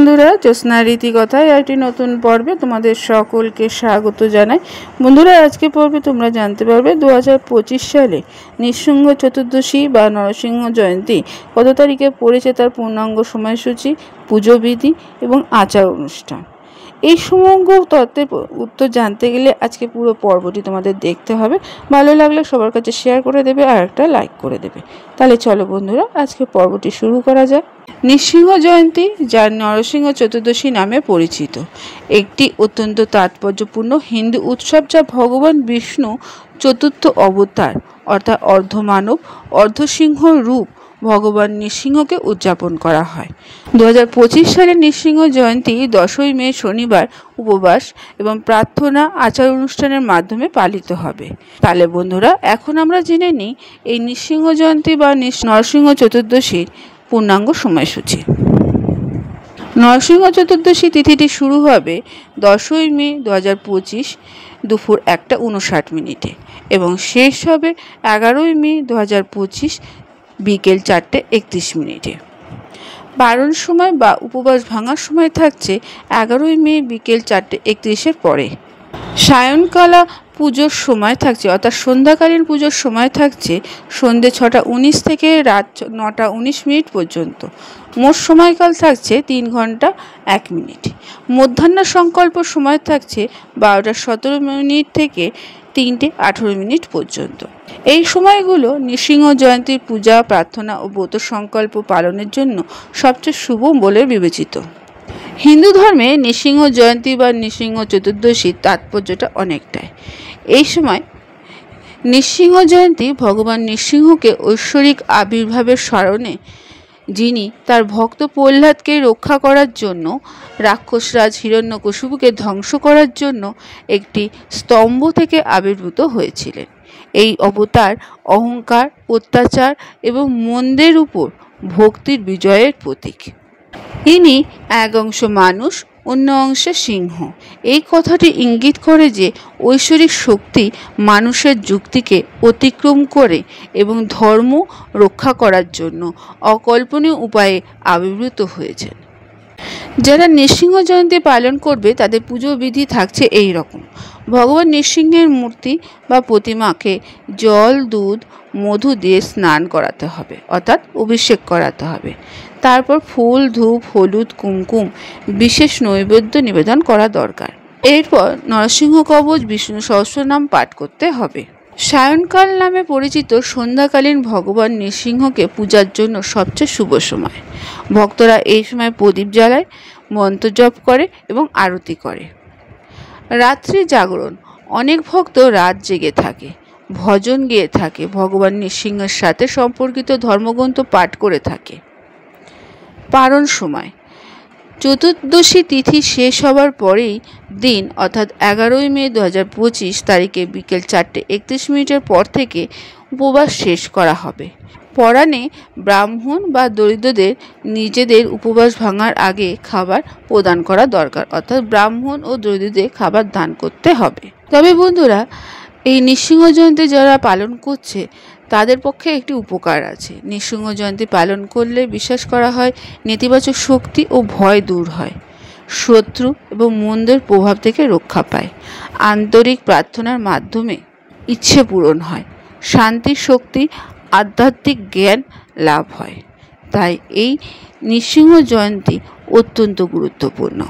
বন্ধুরা, জ্যোৎস্না রীতিকথায় একটি নতুন পর্বে তোমাদের সকলকে স্বাগত জানাই। বন্ধুরা, আজকে পর্বে তোমরা জানতে পারবে 2025 সালে নৃসিংহ চতুর্দশী বা নরসিংহ জয়ন্তী কত তারিখে পড়েছে, তার পূর্ণাঙ্গ সময়সূচি, পুজো বিধি এবং আচার অনুষ্ঠান। এই সমগ্র তত্ত্বের উত্তর জানতে গেলে আজকে পুরো পর্বটি তোমাদের দেখতে হবে। ভালো লাগলে সবার কাছে শেয়ার করে দেবে আর একটা লাইক করে দেবে। তাহলে চলো বন্ধুরা, আজকে পর্বটি শুরু করা যাক। নৃসিংহ জয়ন্তী, যা নরসিংহ চতুর্দশী নামে পরিচিত, একটি অত্যন্ত তাৎপর্যপূর্ণ হিন্দু উৎসব যা ভগবান বিষ্ণু চতুর্থ অবতার অর্থাৎ অর্ধমানব অর্ধসিংহ রূপ ভগবান নৃসিংহকে উদযাপন করা হয়। 2025 সালে নৃসিংহ জয়ন্তী 10ই মে শনিবার উপবাস এবং প্রার্থনা আচার অনুষ্ঠানের মাধ্যমে পালিত হবে। তাহলে বন্ধুরা, এখন আমরা জেনে নিই এই নৃসিংহ জয়ন্তী বা নরসিংহ চতুর্দশীর পূর্ণাঙ্গ সময়সূচি। নরসিংহ চতুর্দশী তিথিটি শুরু হবে 10ই মে 2025 দুপুর 1:59 এবং শেষ হবে 11ই মে 2025 বিকেল 4:31। পারণ সময় বা উপবাস ভাঙার সময় থাকছে 11ই মে বিকেল 4:31 পরে। সায়ংকালা পুজোর সময় থাকছে অর্থাৎ সন্ধ্যাকালীন পুজোর সময় থাকছে সন্ধ্যে 6:19 থেকে রাত 9:19 পর্যন্ত। মোট সময়কাল থাকছে 3 ঘন্টা 1 মিনিট। মধ্যাহ্ন সংকল্প সময় থাকছে 12:17 থেকে 3:18 পর্যন্ত। এই সময়গুলো নৃসিংহ জয়ন্তীর পূজা, প্রার্থনা ও ব্রত সংকল্প পালনের জন্য সবচেয়ে শুভ বলে বিবেচিত। হিন্দু ধর্মে নৃসিংহ জয়ন্তী বা নৃসিংহ চতুর্দশীর তাৎপর্যটা অনেকটাই। এই সময় নৃসিংহ জয়ন্তী ভগবান নৃসিংহকে ঐশ্বরিক আবির্ভাবের স্মরণে, যিনি তার ভক্ত প্রহ্লাদকে রক্ষা করার জন্য রাক্ষসরাজ হিরণ্যকশিপুকে ধ্বংস করার জন্য একটি স্তম্ভ থেকে আবির্ভূত হয়েছিলেন। এই অবতার অহংকার, অত্যাচার এবং মন্দের উপর ভক্তির বিজয়ের প্রতীক। ইনি এক অংশ মানুষ, অন্য অংশে সিংহ। এই কথাটি ইঙ্গিত করে যে ঐশ্বরিক শক্তি মানুষের যুক্তিকে অতিক্রম করে এবং ধর্ম রক্ষা করার জন্য অকল্পনীয় উপায়ে আবির্ভূত হয়েছেন। যারা নৃসিংহ জয়ন্তী পালন করবে তাদের পুজো বিধি থাকছে এই রকম। ভগবান নৃসিংহের মূর্তি বা প্রতিমাকে জল, দুধ, মধু দিয়ে স্নান করাতে হবে অর্থাৎ অভিষেক করাতে হবে। তারপর ফুল, ধূপ, হলুদ, কুমকুম বিশেষ নৈবেদ্য নিবেদন করা দরকার। এরপর নরসিংহ কবচ, বিষ্ণু সহস্রনাম পাঠ করতে হবে। সায়ংকাল নামে পরিচিত সন্ধ্যাকালীন ভগবান নৃসিংহকে পূজার জন্য সবচেয়ে শুভ সময়। ভক্তরা এই সময় প্রদীপ জ্বালায়, মন্ত্র জপ করে এবং আরতি করে। রাত্রি জাগরণ, অনেক ভক্ত রাত জেগে থাকে, ভজন গেয়ে থাকে, ভগবান নৃসিংহের সাথে সম্পর্কিত ধর্মগ্রন্থ পাঠ করে থাকে। পারণ সময়, চতুর্দশী তিথি শেষ হবার পরেই দিন অর্থাৎ 11ই মে 2025 তারিখে বিকেল 4:31 পর থেকে উপবাস শেষ করা হবে। পরাণে ব্রাহ্মণ বা দরিদ্রদের নিজেদের উপবাস ভাঙার আগে খাবার প্রদান করা দরকার অর্থাৎ ব্রাহ্মণ ও দরিদ্রদের খাবার দান করতে হবে। তবে বন্ধুরা, এই নৃসিংহ জয়ন্তী যারা পালন করছে তাদের পক্ষে একটি উপকার আছে। নৃসিংহ জয়ন্তী পালন করলে বিশ্বাস করা হয় নেতিবাচক শক্তি ও ভয় দূর হয়, শত্রু এবং মন্দের প্রভাব থেকে রক্ষা পায়, আন্তরিক প্রার্থনার মাধ্যমে ইচ্ছে পূরণ হয়, শান্তির শক্তি, আধ্যাত্মিক জ্ঞান লাভ হয়। তাই এই নৃসিংহ জয়ন্তী অত্যন্ত গুরুত্বপূর্ণ।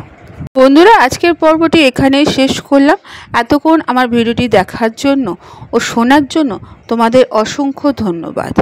বন্ধুরা, আজকের পর্বটি এখানেই শেষ করলাম। এতক্ষণ আমার ভিডিওটি দেখার জন্য ও শোনার জন্য তোমাদের অসংখ্য ধন্যবাদ।